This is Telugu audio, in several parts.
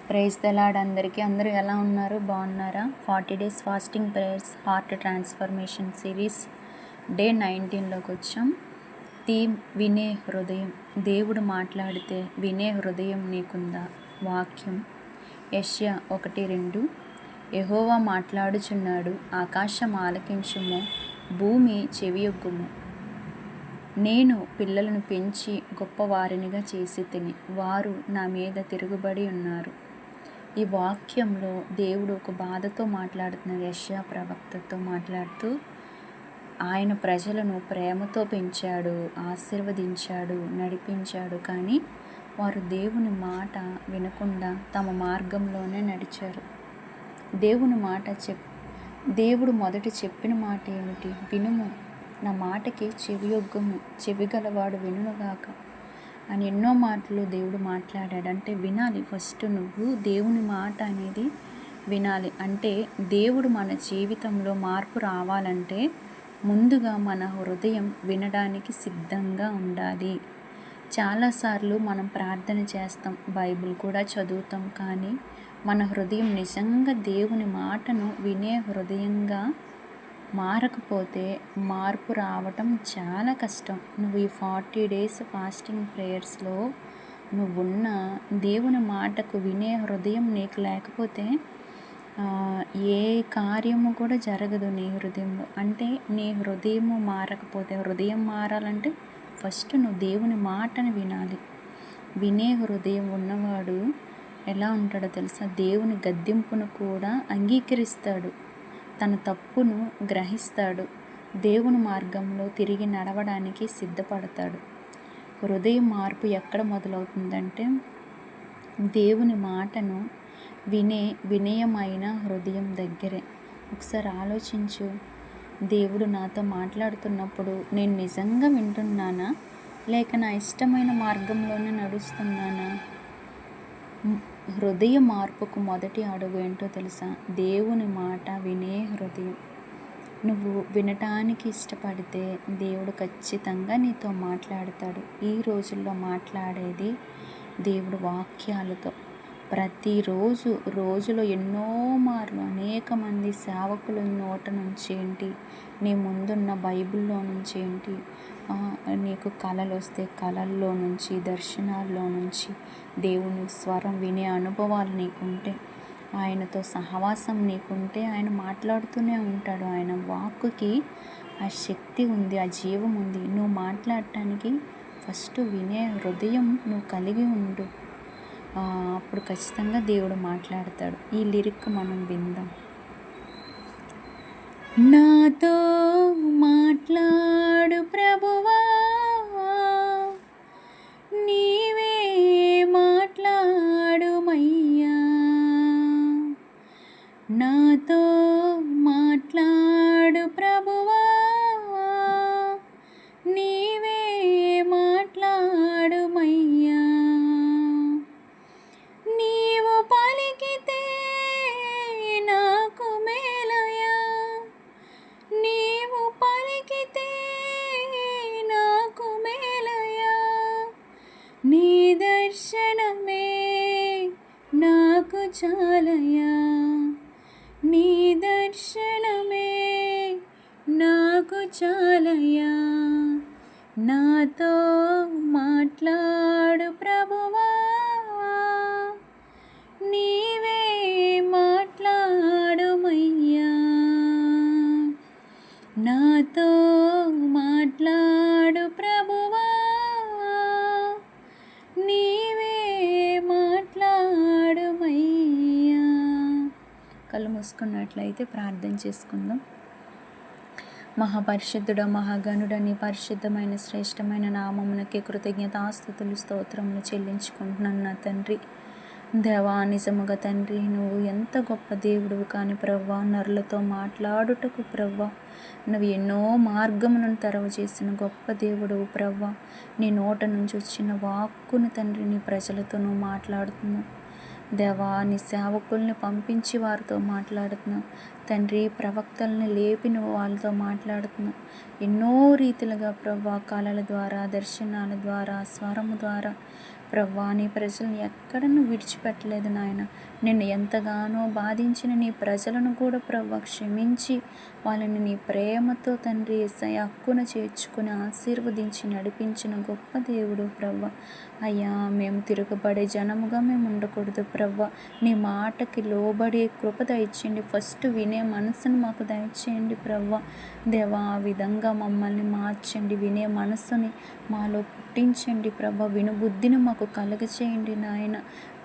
ప్రైజ్ ద లార్డ్ అందరికీ. అందరూ ఎలా ఉన్నారు? బాగున్నారా? 40 days fasting prayers heart transformation series day 19లోకి వచ్చాం. థీమ్ వినే హృదయం. దేవుడు మాట్లాడితే వినే హృదయం నీకుందా? వాక్యం యెషయా 1:2. యెహోవా మాట్లాడుచున్నాడు, ఆకాశం ఆలకించుము, భూమి చెవియొగ్గుము. నేను పిల్లలను పెంచి గొప్పవారినిగా చేసి తిని, వారు నా మీద తిరుగుబడి ఉన్నారు. ఈ వాక్యంలో దేవుడు ఒక బాధతో మాట్లాడుతున్నారు. యెషయా ప్రవక్తతో మాట్లాడుతూ ఆయన ప్రజలను ప్రేమతో పెంచాడు, ఆశీర్వదించాడు, నడిపించాడు. కానీ వారు దేవుని మాట వినకుండా తమ మార్గంలోనే నడిచారు. దేవుడు మొదట చెప్పిన మాట ఏమిటి? వినుము, నా మాటకి చెవియొగ్గుము, చెవిగలవాడు వినుగాక అని ఎన్నో మాటలు దేవుడు మాట్లాడాడు. అంటే వినాలి. ఫస్ట్ నువ్వు దేవుని మాట అనేది వినాలి. అంటే దేవుడు మన జీవితంలో మార్పు రావాలంటే ముందుగా మన హృదయం వినడానికి సిద్ధంగా ఉండాలి. చాలాసార్లు మనం ప్రార్థన చేస్తాం, బైబిల్ కూడా చదువుతాం, కానీ మన హృదయం నిజంగా దేవుని మాటను వినే హృదయంగా మారకపోతే మార్పు రావటం చాలా కష్టం. నువ్వు ఈ 40 డేస్ ఫాస్టింగ్ ప్రేయర్స్లో నువ్వున్న దేవుని మాటకు వినే హృదయం నీకు లేకపోతే ఏ కార్యము కూడా జరగదు నీ హృదయంలో. అంటే నీ హృదయము మారకపోతే, హృదయం మారాలంటే ఫస్ట్ నువ్వు దేవుని మాటను వినాలి. వినే హృదయం ఉన్నవాడు ఎలా ఉంటాడో తెలుసా? దేవుని గద్దింపును కూడా అంగీకరిస్తాడు, తన తప్పును గ్రహిస్తాడు, దేవుని మార్గంలో తిరిగి నడవడానికి సిద్ధపడతాడు. హృదయ మార్పు ఎక్కడ మొదలవుతుందంటే దేవుని మాటను వినే వినయమైన హృదయం దగ్గరే. ఒకసారి ఆలోచించు, దేవుడు నాతో మాట్లాడుతున్నప్పుడు నేను నిజంగా వింటున్నానా, లేక నా ఇష్టమైన మార్గంలోనే నడుస్తున్నానా? హృదయ మార్పుకు మొదటి అడుగు ఏంటో తెలుసా? దేవుని మాట వినే హృదయం. నువ్వు వినటానికి ఇష్టపడితే దేవుడు ఖచ్చితంగా నీతో మాట్లాడతాడు. ఈ రోజుల్లో మాట్లాడేది దేవుడు వాక్యాలతో. ప్రతిరోజు రోజులో ఎన్నో మార్లు అనేక మంది సేవకుల నోట నుంచి ఏంటి, నీ ముందున్న బైబిల్లో నుంచి ఏంటి, నీకు కళలు వస్తే కళల్లో నుంచి, దర్శనాల్లో నుంచి దేవుని స్వరం వినే అనుభవాలు నీకుంటే, ఆయనతో సహవాసం నీకుంటే ఆయన మాట్లాడుతూనే ఉంటాడు. ఆయన వాక్కుకి ఆ శక్తి ఉంది, ఆ జీవం ఉంది. నువ్వు మాట్లాడటానికి ఫస్ట్ వినే హృదయం నువ్వు కలిగి ఉండు. అప్పుడు ఖచ్చితంగా దేవుడు మాట్లాడతాడు. ఈ లిరిక్ మనం విందాం. నాతో మాట్లాడు ప్రభువా, నీవే మాట్లాడుమయ్యా. నాతో మాట్లాడు ప్రభువా, నీవే మాట్లాడుమయ్యా. నీవు పలికితే నాకు మేలయ్యా, నీవు పలికితే నాకు మేలయ్యా. నీ దర్శనమే నాకు చాలయ్యా, నీ దర్శనమే నాకు చాలయ్యా. నాతో మాట్లాడు ప్రభువా, నీవే మాట్లాడుమయ్యా. నాతో మాట్లాడు ప్రభువా, నీవే మాట్లాడుమయ్యా. కళ్ళు మూసుకున్నట్లయితే ప్రార్థన చేసుకుందాం. మహాపరిశుద్ధుడ, మహాగణుడ, నీ పరిశుద్ధమైన శ్రేష్టమైన నామమునకే కృతజ్ఞతాస్తుతులు స్తోత్రములు చెల్లించుకుంటున్నాను నా తండ్రి. దేవా, నిజముగా తండ్రి, నువ్వు ఎంత గొప్ప దేవుడువు. కానీ ప్రవ్వా, నరులతో మాట్లాడుటకు ప్రవ్వా, నువ్వు ఎన్నో మార్గములను తెరవచేసిన గొప్ప దేవుడువు ప్రవ్వా. నీ నోట నుంచి వచ్చిన వాక్కును తండ్రి నీ ప్రజలతో నువ్వు మాట్లాడుతున్నావు. దేవా, నీ సేవకుల్ని పంపించి వారితో మాట్లాడుతున్నావు తండ్రి. ప్రవక్తల్ని లేపి నువ్వు వాళ్ళతో మాట్లాడుతున్నావు. ఎన్నో రీతిలుగా ప్రభా, కళల ద్వారా, దర్శనాల ద్వారా, స్వరము ద్వారా ప్రవ్వా, నీ ప్రజలను ఎక్కడ నువ్వు విడిచిపెట్టలేదు నాయన. నిన్ను ఎంతగానో బాధించిన నీ ప్రజలను కూడా ప్రవ్వా క్షమించి వాళ్ళని నీ ప్రేమతో తండ్రి యేసయ్య హక్కున చేర్చుకుని ఆశీర్వదించి నడిపించిన గొప్ప దేవుడు ప్రవ్వా. అయ్యా, మేము తిరగబడే జనముగా మేము ఉండకూడదు ప్రవ్వా. నీ మాటకి లోబడే కృప దయచేయండి. ఫస్ట్ వినే మనసును మాకు దయచేయండి ప్రవ్వా. దేవా, ఆ విధంగా మమ్మల్ని మార్చండి. వినే మనసుని మాలో పుట్టించండి ప్రభా. వినుబుద్ధిని మాకు కలుగచేయండి నాయన.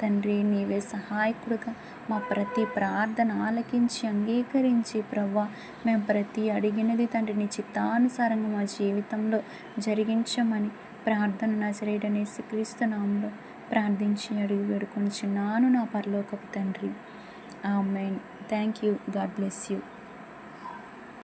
తండ్రి, నీవే సహాయకుడుగా మా ప్రతి ప్రార్థన ఆలకించి అంగీకరించి ప్రవ్వా, మేము ప్రతి అడిగినది తండ్రి నీ చిత్తానుసారంగా మా జీవితంలో జరిగించమని ప్రార్థన నజరేయుడైన యేసుక్రీస్తు నామములో ప్రార్థించి అడిగి వేడుకొనుచున్నాను నా పరలోకపు తండ్రి. ఆమేన్. Thank you. God bless you.